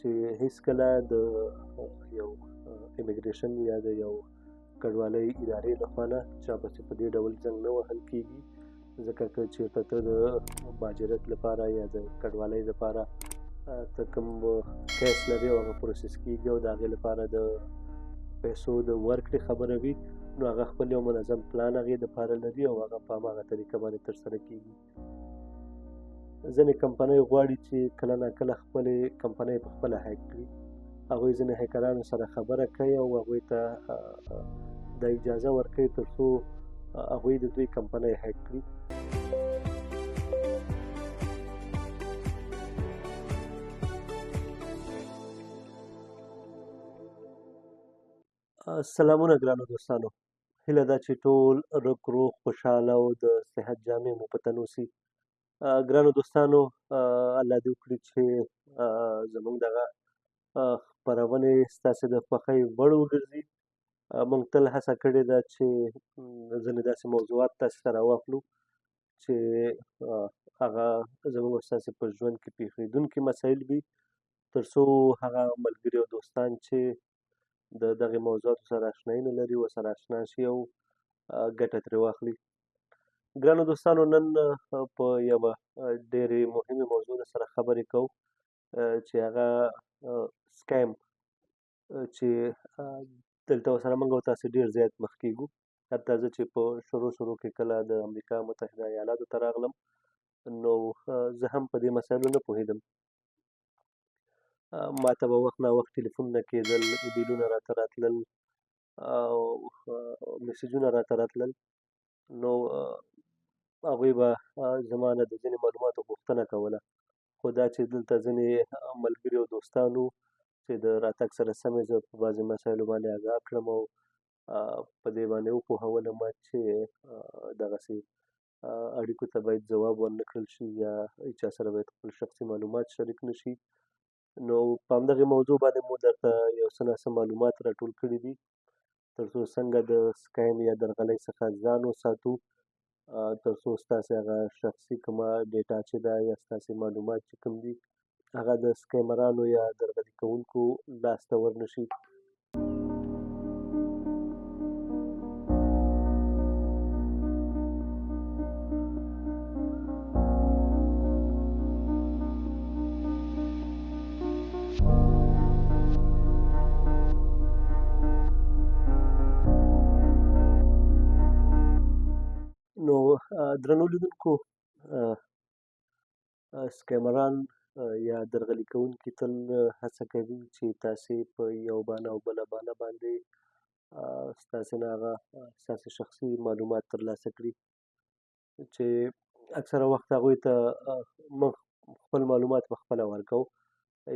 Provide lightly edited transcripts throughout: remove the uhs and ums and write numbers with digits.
چې هیڅکله د یو امیګریشن یا د یو کډوالۍ ادارې لخوا نه چا پسې په دې ډول زنګ نه وهل کېږي، ځکه که چېرته ته د مهاجرت لپاره یا د کډوالۍ لپاره ته کوم کیس لرې او هغه پروسس کېږي او د هغې لپاره د پیسو د ورکړې خبره وي، نو هغه خپل یو منظم پلان هغې دپاره لري او هغه په هماغه طریقه باندې ترسره کېږي. ځینې کمپنۍ غواړي چې کله ناکله خپلې کمپنۍ په خپله هیک کړي. هغوی ځینې هیکرانو سره خبره کوي او هغوی ته دا اجازه ورکوي تر څو هغوی د دوی کمپنۍ هیک کړي. سلامونه ګرانو دوستانو، هیله ده چې ټول رک روغ خوشحاله او د صحت جامې مو په تن اوسي. ګرانو دوستانو، الله دې وکړي چې زموږ دغه خپرونې ستاسې د خوښۍ وړ وګرځي. موږ تل هڅه کړې ده چې ځینې داسې موضوعات تاسې ته راواخلو چې هغه زموږ او ستاسې په ژوند کې پیښېدونکي مسایل وي، تر څو هغه ملګري او دوستان چې د دغې موضوعاتو سره اشنایي نه لري ورسره اشنا شي او ګټه ترې واخلي. ګرانو دوستانو، نن په یوه ډېرې مهمې موضوع سره خبرې کوو چې هغه سکیم چې دلته ورسره موږ او تاسې ډېر زیات مخ کېږو. حتی زه چې په شروع کې کله د امریکا متحده ایالاتو ته راغلم نو زه هم په دې مسایلو نه پوهېدم. ما ته به وخت ناوخت ټلیفونونه کېدل، ایمیلونه راته راتلل او میسیجونه راته راتلل، نو هغوی به زما نه د ځینې معلوماتو غوښتنه کوله، خو دا چې دلته ځینې ملګري او دوستان وو چې د راتګ سره سمې زه په بعضې مسایلو باندې آګاه کړم او په دې باندې وپوهولم چې دغسې اړیکو ته باید ځواب ورنه کړل شي یا هېچا سره باید خپل شخصي معلومات شریک نه شي. نو په همدغې موضوع باندې مو درته یو څه ناڅه معلومات راټول کړي دي تر څو څنګه د سکیم یا درغلۍ څخه ځان وساتو، تر څو ستاسې هغه شخصي کومه ډیټا چې ده یا ستاسې معلومات چې کوم دي هغه د سکیمرانو یا درغلي کوونکو لاس ته ورنه شي. نو درنو لیدونکو، سکیمران یا درغلي کوونکي تل هڅه کوي چې تاسې په یو بانه او بله بانه باندې ستاسې نه هغه ستاسې شخصي معلومات ترلاسه کړي، چې اکثره وخت هغوی ته موږ خپل معلومات په خپله ورکوو،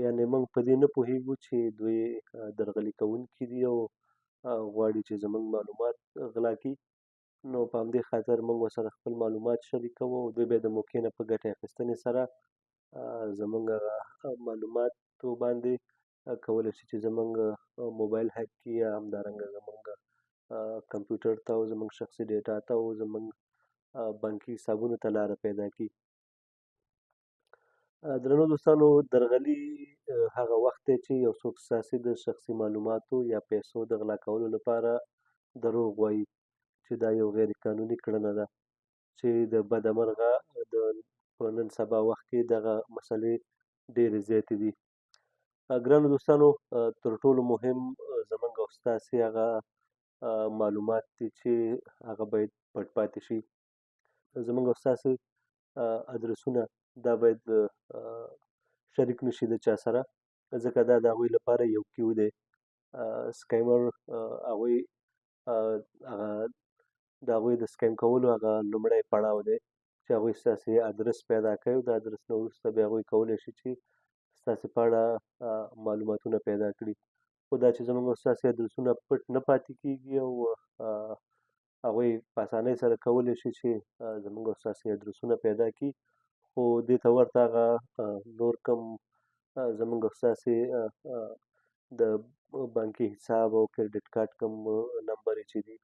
یعنې موږ په دې نه پوهېږو چې دوی درغلي کوونکي دي او غواړي چې زموږ معلومات غلا کړي. نو په همدې خاطر موږ ورسره خپل معلومات شریکوو او دوی بیا د موقع نه په ګټې اخیستنې سره زموږ معلوماتو باندې کولی شي چې زموږ موبایل هیک کړي یا همدارنګه زموږ کمپیوټر ته او زموږ شخصي ډیټا ته او زموږ بانکي حسابونو ته لاره پیدا کړي. درنو دوستانو، درغلي هغه وخت دی چې یو څوک ستاسې د شخصي معلوماتو یا پیسو د غلا کولو لپاره دروغ وایي، چې دا یو غیر قانوني کړنه ده چې د بدمرغه په نن سبا وخت کې دغه مسلې ډېرې زیاتې دي. ګرانو دوستانو، تر ټولو مهم زموږ او ستاسې هغه معلومات دي چې هغه باید پټ پاتې شي. زموږ او ستاسې ادرسونه دا باید شریک نه شي د چا سره، ځکه دا د هغوی لپاره یو کیو دی. سکیمر هغوی هغه د هغوی د سکیم کولو هغه لومړی پړاو دی چې هغوی ستاسې ادرس پیدا کوي او د ادرس نه وروسته بیا هغوی کولی شي چې ستاسې په اړه معلوماتونه پیدا کړي. خو دا چې زموږ او ستاسې ادرسونه پټ نه پاتې کېږي او هغوی په اسانۍ سره کولی شي چې زموږ او ستاسې ادرسونه پیدا کړي، خو دې ته ورته هغه نور کوم زموږ او ستاسې د بانکي حساب او کریډټ کارت کوم نمبرې چې دي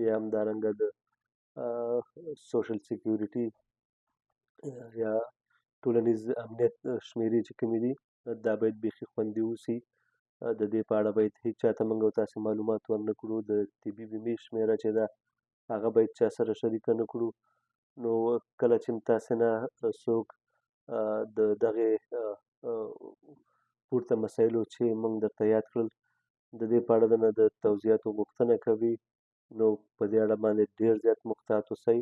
یا همدارنګه د سوشل سیکیورټي یا ټولنیز امنیت شمیرې چې کومې دي دا باید بیخي خوندي اوسي. د دې په اړه باید هیڅ چاته موږ او تاسې معلومات ورنه کړو. د طبي بیمې شمېره چې ده هغه باید چا سره شریکه نه کړو. نو کله چې تاسې نه څوک د دغې پورته مسایلو چې موږ درته یاد کړل د دې په اړه نه د توضیحاتو غوښتنه کوي، نو په دې اړه باندې ډېر زیات محتاط اوسئ.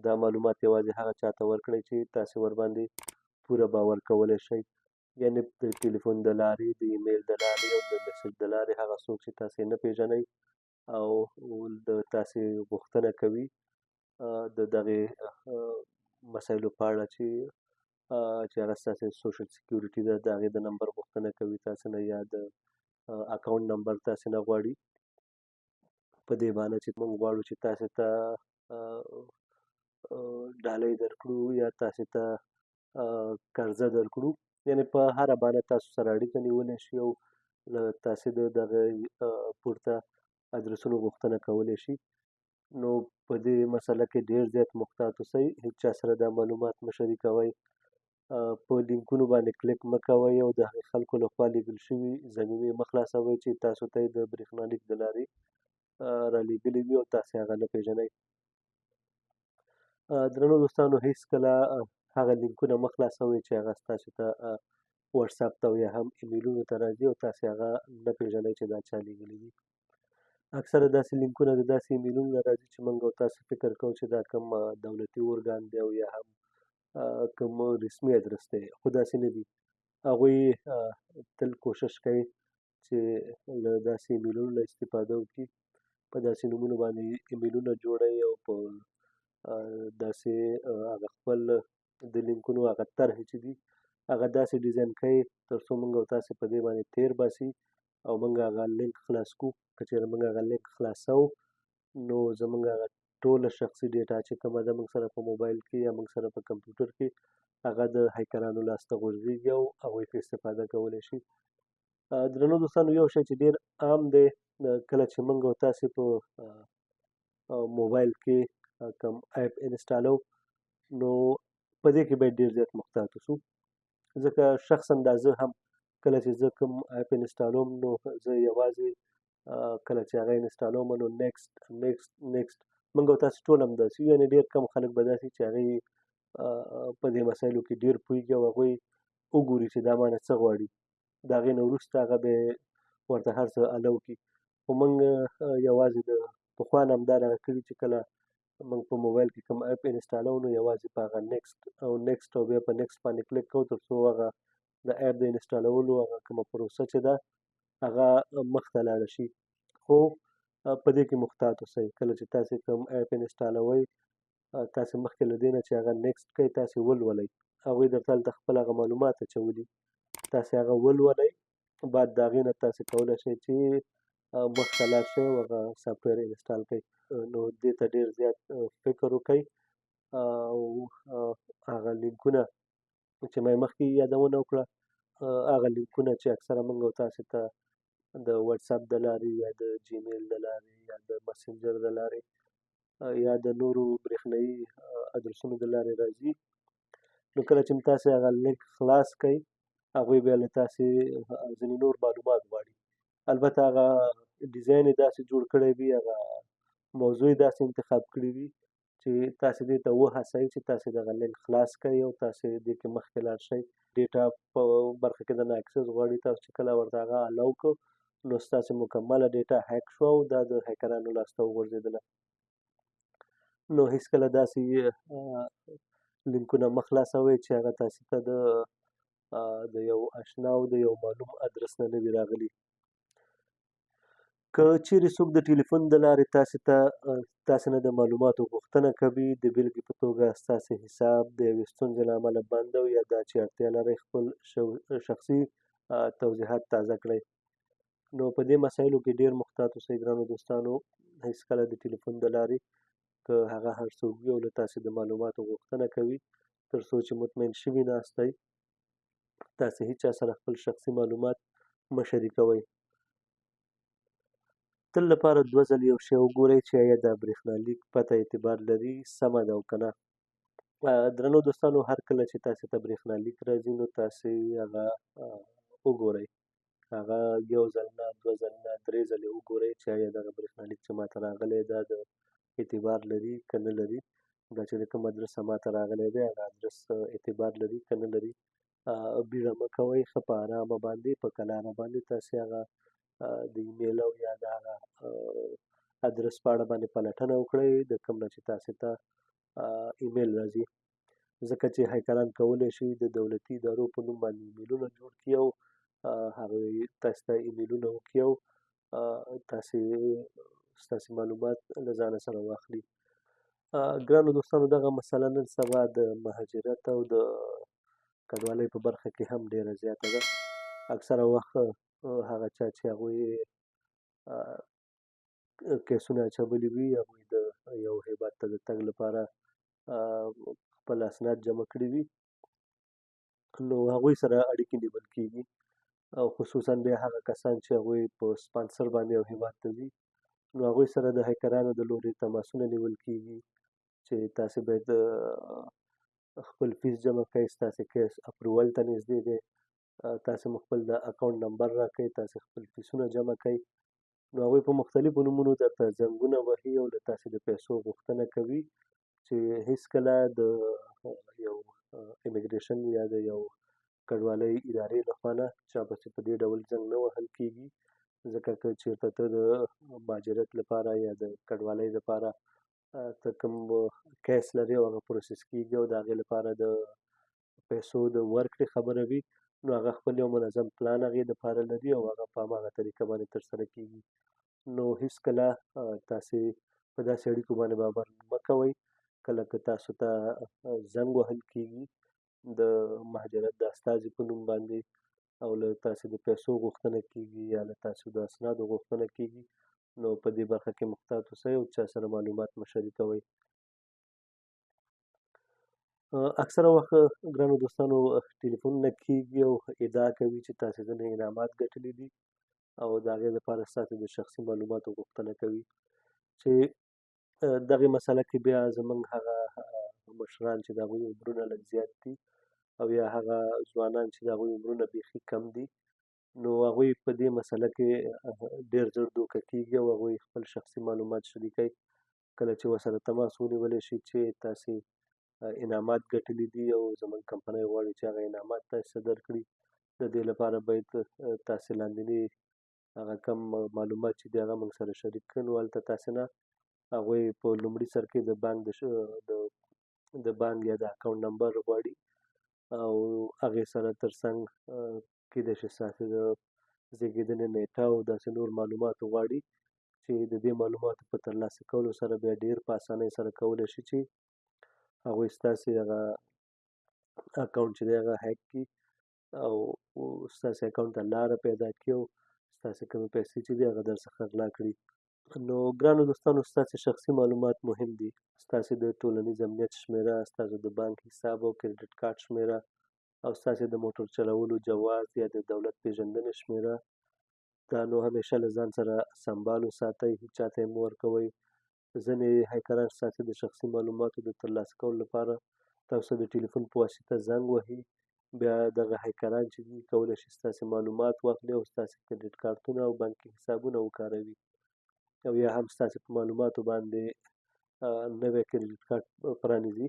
دا معلومات یوازې هغه چاته ورکړئ چې تاسې ورباندې پوره باور کولی شئ. یعنې د ټلیفون د لارې، د ایمیل د لارې او د میسج د لارې هغه څوک چې تاسې نه پیژنئ او د تاسې غوښتنه کوي د دغې مسایلو په اړه چې هغه ستاسې سوشل سکیورټي ده د هغې د نمبر غوښتنه کوي تاسې نه، یا د اکاونټ نمبر تاسې نه غواړي، په دې بهانه چې موږ غواړو چې تاسې ته ډالۍ درکړو یا تاسې ته قرضه درکړو. یعنې په هره بهانه تاسو سره اړیکه نیولی شي او له تاسې د دغه پورته ادرسونو غوښتنه کولی شي. نو په دې مسله کې ډېر زیات محتاط اوسئ. هیڅ چا سره دا معلومات مه شریکوئ. په لینکونو باندې کلیک مه کوئ او د هغې خلکو لخوا لیږل شوي ضمیمې مه خلاصوئ چې تاسو ته یې د برېښنالیک د لارې رالیږلي وي او تاسې هغه نه پیژنئ. درنو دوستانو، هیڅکله هغه لینکونه مه خلاصوئ چې هغه ستاسو ته واتساپ ته او یا هم ایمیلونو ته راځي او تاسې هغه نه پیژنئ چې دا چا لیږلي دي. اکثره داسې لینکونه د داسې ایمیلونو نه راځي چې موږ او تاسو فکر کوو چې دا کوم دولتي ارګان دی او یا هم کوم رسمي ادرس دی، خو داسې نه دي. هغوی تل کوشش کوي چې له داسې ایمیلونو نه استفاده وکړي، په داسې نومونو باندې ایمیلونه جوړوي او په داسې هغه خپل د لینکونو هغه طرحې چې دي هغه داسې ډیزاین کوي تر څو موږ او تاسې په دې باندې تیر باسي او موږ هغه لینک خلاص کړو. که چېرې موږ هغه لینک خلاصوو نو زموږ هغه ټوله شخصي ډیټا چې کومه ده موږ سره په موبایل کې یا موږ سره په کمپیوټر کې هغه د هیکرانو لاسته غورځېږي او هغوی پرې استفاده کولی شي. درنو دوستانو، یو شی چې ډېر عام دی کله چې موږ او تاسې په موبایل کې کوم اپ انسټالو نو په دې کې باید ډېر زیات محتاط اوسو. ځکه شخصا دا زه هم کله چې زه کوم اپ انسټالوم نو زه یوازې کله چې هغه انسټالوم نو نیکسټ موږ او تاسې ټول هم داسې یو. یعنې ډېر کم خلک به داسې چې هغوی په دې مسایلو کې ډېر پوهېږي او هغوی وګوري چې دا مانه څه غواړي، د هغې نه وروسته هغه به یې ورته هر څه الو کړي. خو موږ یوازې د پخوا نه همدا دغه کړي چې کله موږ په موبایل کې کوم اپ انسټالوو نو یوازې په هغه نیکسټ او بیا په نیکسټ باندې کلیک کوو تر څو هغه د اپ د انسټالولو هغه کومه پروسه چې ده هغه مخته لاړه شي. خو په دې کې محتاط اوسئ. کله چې تاسې کوم اپ انسټالوئ تاسې مخکې له دې نه چې هغه نیکسټ کوئ تاسې ولولئ. هغوی درته هلته خپل هغه معلومات اچولي، تاسې هغه ولولئ. بعد د هغې نه تاسې کولی شئ چې مخته لاړ شئ او هغه سافټویر انسټال کړئ. نو دې ته ډېر زیات فکر وکړئ او هغه لینکونه چې ما یې مخکې یادونه وکړه هغه لینکونه چې اکثره موږ او تاسې ته د واتساپ د لارې یا د جیمیل د لارې یا د مسنجر د لارې یا د نورو برېښنایي ادرسونو د لارې راځي، نو کله چې تاسې هغه لینک خلاص کړئ هغوی بیا له تاسې ځینې نور معلومات غواړي. البته هغه ډیزاین یې داسې جوړ کړی وي، هغه موضوع یې داسې انتخاب کړي وي چې تاسې دې ته وهڅوي چې تاسې دغه لینک خلاص کړئ او تاسې دې کې مخکې لاړ شئ. ډیټا په برخه کې د اکسس غواړي، تاسو چې کله ورته هغه الاو کړو نو ستاسې مکمله ډیټا هیک شوه او دا د هیکرانو لاسته وغورځېدله. نو هیڅکله داسې لینکونه مه خلاصوئ چې هغه تاسې ته د یو اشنا او د یو معلوم ادرس نه وي راغلي. که چیرې څوک د ټلیفون د لارې تاسې نه د معلوماتو غوښتنه کوي، د بېلګې په توګه ستاسې حساب د یوې ستونزې له امله بند او یا دا چې اړتیا لرئ خپل شخصي توضیحات تازه کړئ، نو په دې مسایلو کې ډېر محتاط اوسئ. ګرانو دوستانو، هیڅکله د ټلیفون د لارې که هغه هر څوک وي او له تاسې د معلوماتو غوښتنه کوي تر څو چې مطمئن شوي ناستئ تاسې هیچا سره خپل شخصي معلومات مه شریکوئ. تل لپاره 2 ځلې یو شی وګورئ چې آیا دا برېښنالیک پته اعتبار لري، سمه ده او که نه. درنو دوستانو، هر کله چې تاسې ته برېښنالیک راځي نو تاسې هغه وګورئ. هغه یو ځل نه، دوه ځل نه، درې ځلې وګورئ چې آیا دغه برېښنالیک چې ماته راغلی دا د اعتبار لري که نه لري. دا چې د کوم ادرس ماته راغلی دی هغه ادرس اعتبار لري که نه لري. بیړه مه کوئ، ښه په ارامه باندې په قلاره باندې تاسې هغه د ایمیل او یا د هغه ادرس په اړه باندې پلټنه وکړئ د کوم نه چې تاسې ته ایمیل راځي. ځکه چې هیکران کولی شي د دولتي ادارو په نوم باندې ایمیلونه جوړ کړي او هغوی تاسې ته ایمیلونه وکړي او ستاسې معلومات له ځانه سره واخلي. ګرانو دوستانو دغه مسله نن سبا د مهاجرت او د کډوالۍ په برخه کې هم ډیره زیاته ده. اکثره وخت هغه چا چې هغوی کیسونه اچولي وي هغوی د یو هیواد ته د تګ لپاره خپل اسناد جمع کړي وي، نو هغوی سره اړیکې نیول کېږي او خصوصا بیا هغه کسان چې هغوی په سپانسر باندې یو هیواد ته ځي نو هغوی سره د هیکرانو د لورې تماسونه نیول کېږي چې تاسې باید خپل فیس جمع کړئ، ستاسې کیس اپروول ته نږدې دی، تاسې مو خپل د اکاونټ نمبر راکړئ، تاسې خپل فیسونه جمع کړئ. نو هغوی په مختلفو نومونو درته زنګونه وهي او له تاسې د پیسو غوښتنه کوي چې هیڅکله د یو امیګریشن یا د یو کډوالۍ ادارې لخوا نه چا پسې په دې ډول زنګ نه وهل کېږي. ځکه که چېرته ته د مهاجرت لپاره یا د کډوالۍ لپاره ته کوم کیس لرې او هغه پروسس کېږي او د هغې لپاره د پیسو د ورکړې خبره وي نو هغه خپل یو منظم پلان هغې دپاره لري او هغه په هماغه طریقه باندې ترسره کېږي. نو هیڅکله تاسې په داسې اړیکو باندې باور مه کوئ. کله که تاسو ته زنګ وهل کېږي د مهاجرت د استازي په نوم باندې او له تاسې د پیسو غوښتنه کېږي یا له تاسو د اسنادو غوښتنه کېږي نو په دې برخه کې محتاط اوسئ او چا سره معلومات مه شریکوئ. اکثره وخت ګرانو دوستانو ټلیفونونه کېږي او ادعا کوي چې تاسې ځینې انعامات ګټلي دي او د هغې لپاره ستاسې د شخصي معلوماتو غوښتنه کوي چې دغې مسله کې بیا زموږ هغه مشران چې د هغوی عمرونه لږ زیات دي او یا هغه ځوانان چې د هغوی عمرونه بیخي کم دي نو هغوی په دې مسله کې ډېر ژر دوکه کېږي او هغوی خپل شخصي معلومات شریکوي. کله چې ورسره تماس ونیولی شي چې تاسې انعامات ګټلي دي او زموږ کمپنۍ غواړي چې هغه انعامات تاسې ته درکړي، د دې لپاره باید تاسې لاندیني هغه کم معلومات چې دي هغه موږ سره شریک کړي. نو هلته تاسې نه هغوی په لومړي سر کې د بانک یا د اکاونټ نمبر غواړي او هغې سره ترڅنګ کیدای شي ستاسې د زیږېدنې نیټه او داسې نور معلومات غواړي چې د دې معلوماتو په ترلاسه کولو سره بیا ډېر په اسانۍ سره کولی شي چې هغوی ستاسې هغه اکاونټ چې دی هغه هیک کړي او ستاسې اکاونټ ته لاره پیدا کړي او ستاسې کومې پیسې چې دي هغه درڅخه غلا کړي. نو ګرانو دوستانو ستاسې شخصي معلومات مهم دي. ستاسې د ټولنیز امنیت شمیره، ستاسو د بانک حساب او کریډټ کارت شمیره او ستاسې د موټر چلولو جواز یا د دولت پیژندنې شمیره دا نو همیشه له ځان سره سنبال وساتئ، هېچ چا ته یې مه ورکوئ. ځینې هیکران ستاسې د شخصي معلوماتو د ترلاسه کولو لپاره تاسو د ټلیفون په واسطه زنګ وهي. بیا دغه هیکران چې دي کولی شي ستاسې معلومات واخلي او ستاسې کریډټ کارتونه او بانکي حسابونه وکاروي او یا هم ستاسې په معلوماتو باندې نوی کریډټ کارت پرانیزي.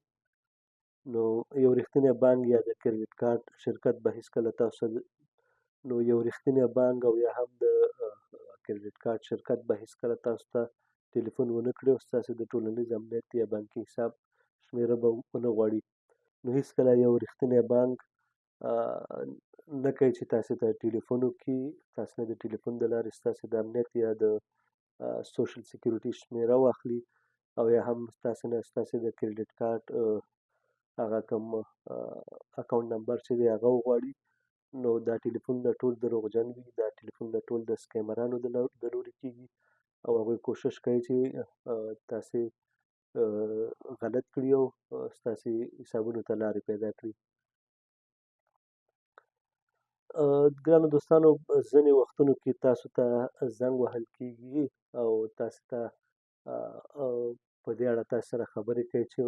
نو یو رښتینی بانک یا د کریډټ کارت شرکت به هېڅکله تاسو نو یو رښتینی بانک او یا هم د کریډټ کارت شرکت به هېڅکله تاسو ته ټلیفون ونه کړي او ستاسې د ټولنیز امنیت یا بانکي حساب شمیره به ونه غواړي. نو هېڅکله یو رښتینی بانک نه کوي چې تاسې ته ټلیفون وکړي، تاسې نه د ټلیفون د لارې ستاسې د امنیت یا د سوشل سیکیورټي شمیره واخلي او یا هم ستاسې نه ستاسې د کریډټ کارت هغه کوم اکاونټ نمبر چې دی هغه وغواړي. نو دا ټلیفونونه ټول دروغجن وي، دا ټلیفونونه ټول د سکیمرانو د لورې کېږي او هغوی کوشش کوي چې تاسې غلط کړي او ستاسې حسابونو ته لارې پیدا کړي. ګرانو دوستانو ځینې وختونو کې تاسو ته زنګ وهل کېږي او تاسو ته په دې اړه تاسو سره خبرې کوي چې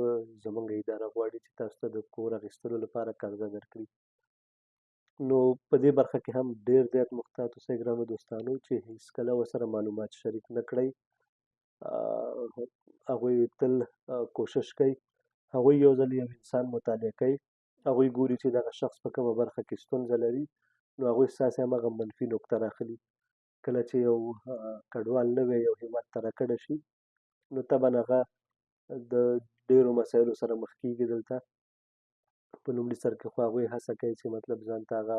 زموږ اداره غواړي چې تاسو ته د کور اخیستلو لپاره قرضه درکړي. نو په دې برخه کې هم ډېر زیات محتاط اوسئ ګرانو دوستانو چې هېڅکله ورسره معلومات شریک نه کړئ. هغوی تل کوشش کوي هغوی یو ځل یو انسان مطالعه کوي، هغوی ګوري چې دغه شخص په کومه برخه کې ستونزه لري، نو هغوی ستاسې هماغه منفي نقطه راخلي. کله چې یو کډوال نوی یو هېواد ته راکډه شي نو طبعا هغه د ډېرو مسایلو سره مخ کېږي دلته. په لومړي سر کې خو هغوی هڅه کوي چې مطلب ځان ته هغه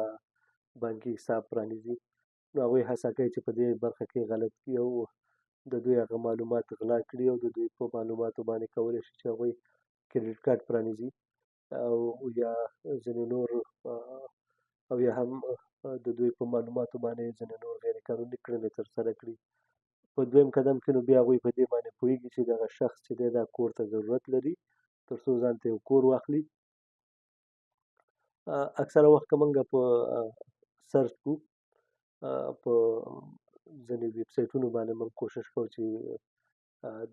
بانکي حساب پرانیزي، نو هغوی هڅه کوي چې په دې برخه کې غلطي او د دوی هغه معلومات غلا کړي او د دوی په معلوماتو باندې کولی شي چې هغوی کریډټ کارت پرانیزي او یا ځینې نور او یا هم د دوی په معلوماتو باندې ځینې نور غیر قانوني کړنې ترسره کړي. په دویم قدم کې نو بیا هغوی په دې باندې پوهېږي چې دغه شخص چې دی دا کور ته ضرورت لري تر څو ځان ته یو کور واخلي. اکثره وخت که موږ په سرچ کوو په ځینې ویب سایټونو باندې موږ کوشش کوو چې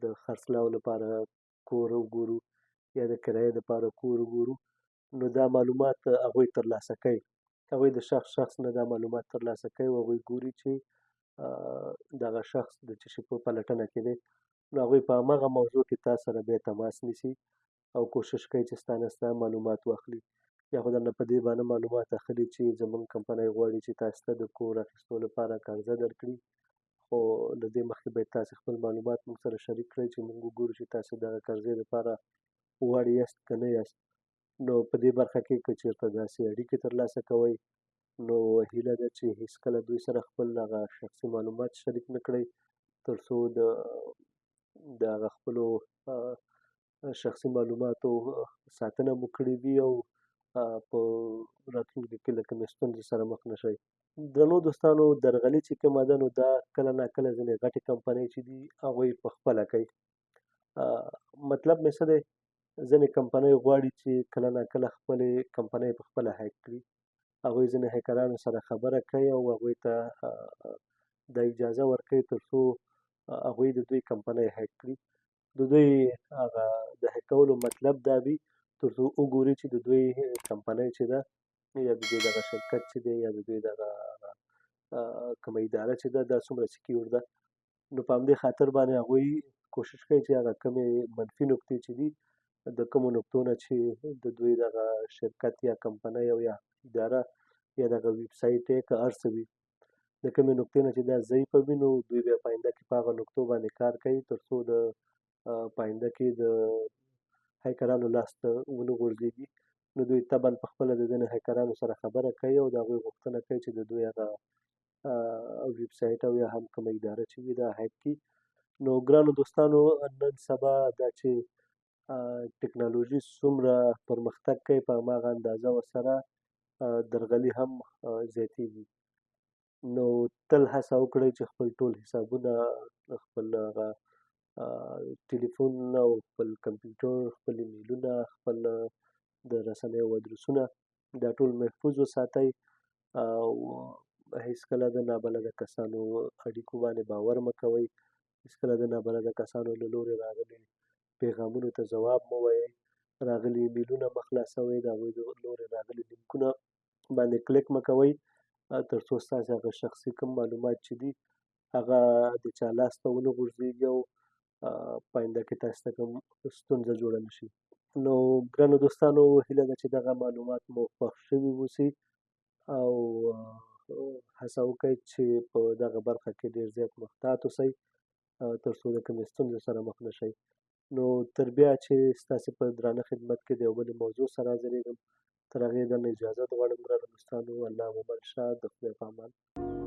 د خرڅلاو لپاره کور وګورو یا د کرایې لپاره کور وګورو، نو دا معلومات هغوی ترلاسه کوي. هغوی د شخص نه دا معلومات ترلاسه کوي او هغوی ګوري چې دغه شخص د څه شي په پلټنه کې دی، نو هغوی په هماغه موضوع کې تا سره بیا تماس نیسي او کوشش کوي چې ستا معلومات واخلي، یا خو درنه په دې باندې معلومات اخلي چې زموږ کمپنۍ غواړي چې تاسو ته د کور اخیستو لپاره قرضه درکړي، خو له دې مخکې باید تاسو خپل معلومات موږ سره شریک کړئ چې موږ وګورو چې تاسو دغه قرضې لپاره وړ یاست که نه یاست. نو په دې برخه کې که چېرته داسې اړیکې ترلاسه کوئ نو هیله ده چې هېڅکله دوی سره خپل هغه شخصي معلومات شریک نه کړئ تر څو د هغه خپلو شخصي معلوماتو ساتنه مو کړې وي او په راتلونکي کې له کومې ستونزې سره مخ نه شئ. درنو دوستانو درغلي چې کومه ده نو دا کله ناکله ځینې غټې کمپنۍ چې دي هغوی پخپله کوي. مطلب مې څه دی، ځینې کمپنۍ غواړي چې کله ناکله خپلې کمپنۍ پخپله هیک کړي. هغوی ځینې هیکرانو سره خبره کوي او هغوی ته دا اجازه ورکوي تر څو هغوی د دوی کمپنۍ هیک کړي. د دوی هغه د هیک کولو مطلب دا وي تر څو وګوري چې د دوی کمپنۍ چې ده یا د دوی دغه شرکت چې دی یا د دوی دغه کومه اداره چې ده دا څومره سکیور ده. نو په همدې خاطر باندې هغوی کوشش کوي چې هغه کمې منفي نقطې چې دي د کومو نقطو نه چې د دوی دغه شرکت یا کمپنۍ او یا اداره یا دغه ویب سایټ یې که هر څه وي د کومې نقطې نه چې دا ضعیفه وي نو دوی بیا په آینده کې په هغه نقطو باندې کار کوي تر څو د په آینده کې د هیکرانو لاس ته ونه غورځېږي. نو دوی طبعا پخپله د ځینې هیکرانو سره خبره کوي او د هغوی غوښتنه کوي چې د دوی هغه ویب سایټ او یا هم کومه اداره چې وي دا هیک کړي. نو ګرانو دوستانو نن سبا دا چې ټکنالوژي څومره پرمختګ کوي په هماغه اندازه ورسره درغلي هم زیاتېږي. نو تل هڅه وکړئ چې خپل ټول حسابونه، خپل هغه ټلیفون او خپل کمپیوټر، خپل ایمیلونه، خپل د رسنیو ادرسونه دا ټول محفوظ وساتئ او هېڅکله د نابلده کسانو اړیکو باندې باور مه کوئ. هېڅکله د نابلده کسانو له لورې راغلي پیغامونو ته ځواب مه وایئ. راغلي ایمیلونه مه خلاصوئ، د هغوی د لورې راغلي لینکونه باندې کلیک مه کوئ تر څو ستاسې هغه شخصي کوم معلومات چې دي هغه د چا لاس ته ونه غورځېږي او په آینده کې تاسو ته کوم ستونزه جوړه نه شي. نو ګرانو دوستانو هیله ده چې دغه معلومات مو خوښ شوي اوسي او هڅه وکړئ چې په دغه برخه کې ډېر زیات محتاط اوسئ تر څو د کومې ستونزې سره مخ نه شئ. نو تر بیا چې ستاسې په درانه خدمت کې د یو بلې موضوع سره حاضرېږم تر هغې درنه اجازت غواړم ګرانو دوستانو. الله مو مل شه، د خدای په امان.